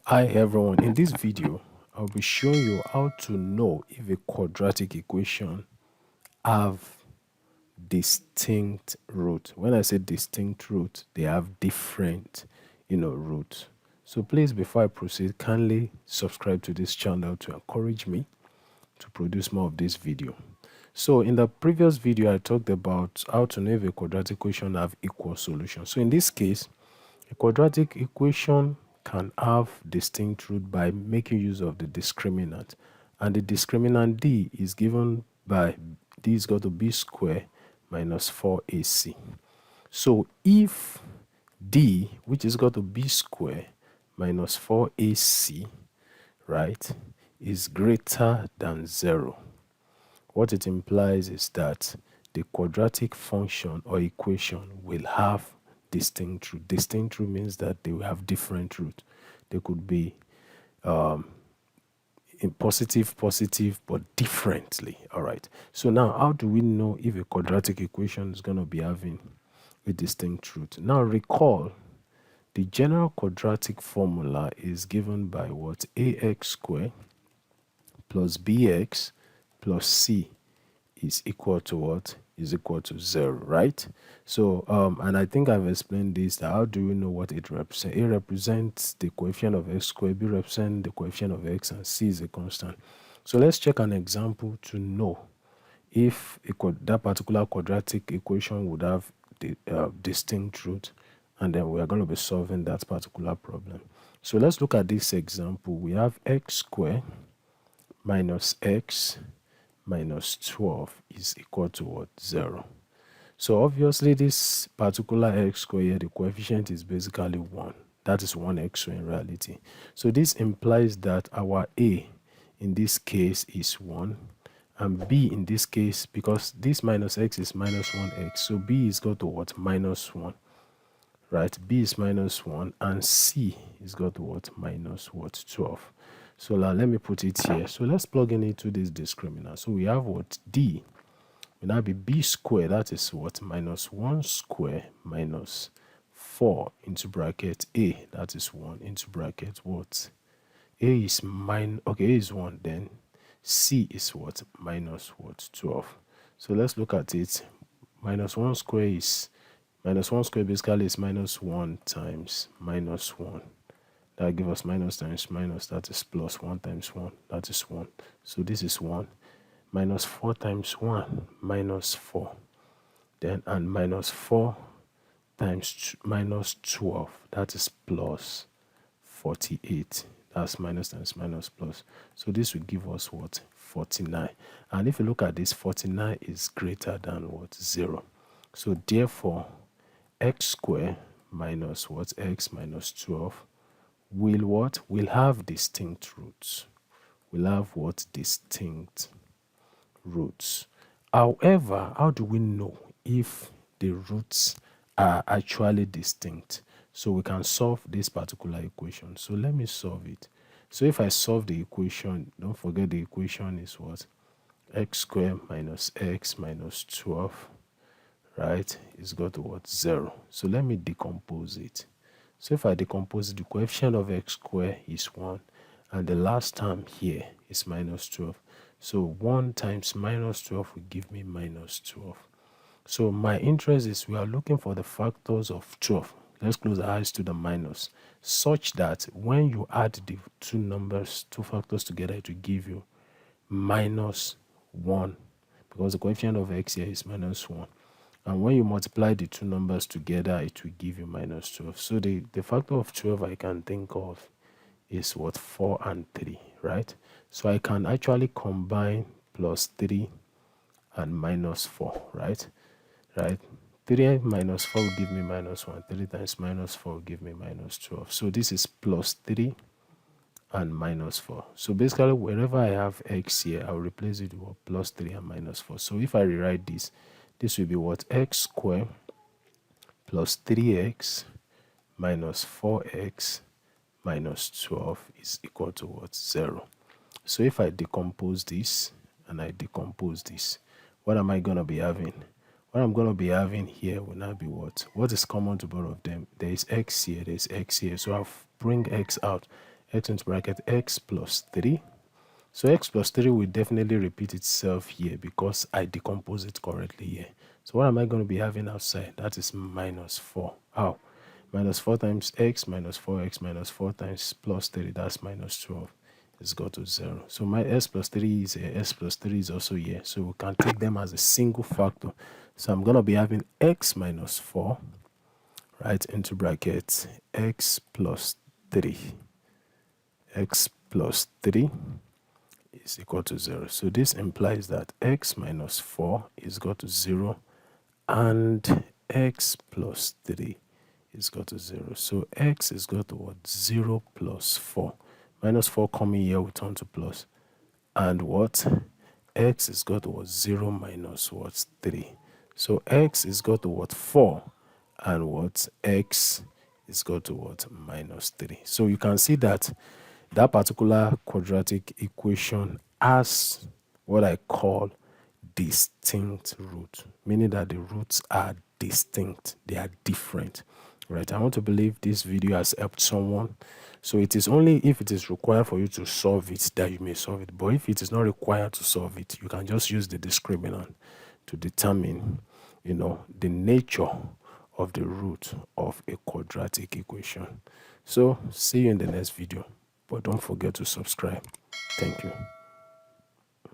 Hi everyone, in this video I'll be showing you how to know if a quadratic equation have distinct root. When I say distinct root, they have different roots. So please, before I proceed, kindly subscribe to this channel to encourage me to produce more of this video. So in the previous video I talked about how to know if a quadratic equation have equal solutions. So in this case, a quadratic equation can have distinct root by making use of the discriminant. And the discriminant d is given by d is equal to b squared minus 4ac. So if d, which is equal to b squared minus 4ac, right, is greater than 0, what it implies is that the quadratic function or equation will have distinct root. Distinct root means that they will have different root. They could be in positive, but differently. All right. So now, how do we know if a quadratic equation is going to be having a distinct root? Now, recall the general quadratic formula is given by what? Ax squared plus bx plus c is equal to what? Is equal to 0, right? So, and I think I've explained this, that how do we know what it represents? A represents the coefficient of x squared, b represents the coefficient of x, and c is a constant. So let's check an example to know if that particular quadratic equation would have the distinct root, and then we are going to be solving that particular problem. So let's look at this example. We have x squared minus x minus 12 is equal to what? 0. So obviously this particular x squared here, the coefficient is basically 1. That is 1x squared in reality. So this implies that our a in this case is 1, and b in this case, because this minus x is minus 1x, so b is equal to what? Minus 1. Right? B is minus 1, and c is equal to what? Minus what? 12. So now let me put it here. So let's plug in into this discriminant. So we have what? D will now be b squared. That is what? Minus 1 square minus 4 into bracket a. That is 1 into bracket what? A is okay, A is 1, then c is what? Minus what? 12. So let's look at it. Minus 1 square is minus 1 square basically is minus 1 times minus 1. That gives us minus times minus, that is plus 1 times 1, that is 1. So this is 1. Minus 4 times 1, minus 4. Then, and minus 4 times minus 12, that is plus 48. That's minus times minus plus. So this will give us what? 49. And if you look at this, 49 is greater than what? 0. So therefore, x squared minus what? X minus 12 will what? Will have distinct roots. Will have what? Distinct roots. However, how do we know if the roots are actually distinct? So we can solve this particular equation. So let me solve it. So if I solve the equation, don't forget the equation is what? X squared minus x minus 12, right, is equal to what? 0. So let me decompose it. So if I decompose it, the coefficient of x squared is 1, and the last term here is minus 12. So 1 times minus 12 will give me minus 12. So my interest is we are looking for the factors of 12. Let's close our eyes to the minus, such that when you add the two factors together, it will give you minus 1, because the coefficient of x here is minus 1. And when you multiply the two numbers together, it will give you minus 12. So the factor of 12 I can think of is what? 4 and 3, right? So I can actually combine plus 3 and minus 4, right? 3 minus 4 will give me minus 1. 3 times minus 4 will give me minus 12. So this is plus 3 and minus 4. So basically, wherever I have x here, I'll replace it with plus 3 and minus 4. So if I rewrite this, this will be what? X squared plus 3x minus 4x minus 12 is equal to what? 0. So if I decompose this and I decompose this, what am I going to be having? What I'm going to be having here will now be what? What is common to both of them? There is x here, there is x here. So I'll bring x out. x into bracket x plus 3. So x plus 3 will definitely repeat itself here because I decompose it correctly here. So what am I going to be having outside? That is minus 4. How? Minus 4 times x minus 4x minus 4 times plus 3, that's minus 12. It's got to 0. So my s plus 3 is here, s plus 3 is also here. So we can take them as a single factor. So I'm going to be having x minus 4, right, into brackets x plus 3. X plus 3 is equal to 0. So this implies that x minus 4 is equal to 0 and x plus 3 is equal to 0. So x is equal to what? 0 plus 4. Minus 4 coming here will turn to plus. And what? X is equal to what? 0 minus what? 3. So x is equal to what? 4. And what? X is equal to what? Minus 3. So you can see that that particular quadratic equation has what I call distinct root, meaning that the roots are distinct, they are different, right? I want to believe this video has helped someone. So it is only if it is required for you to solve it that you may solve it, but if it is not required to solve it, you can just use the discriminant to determine, the nature of the root of a quadratic equation. So see you in the next video, but don't forget to subscribe. Thank you.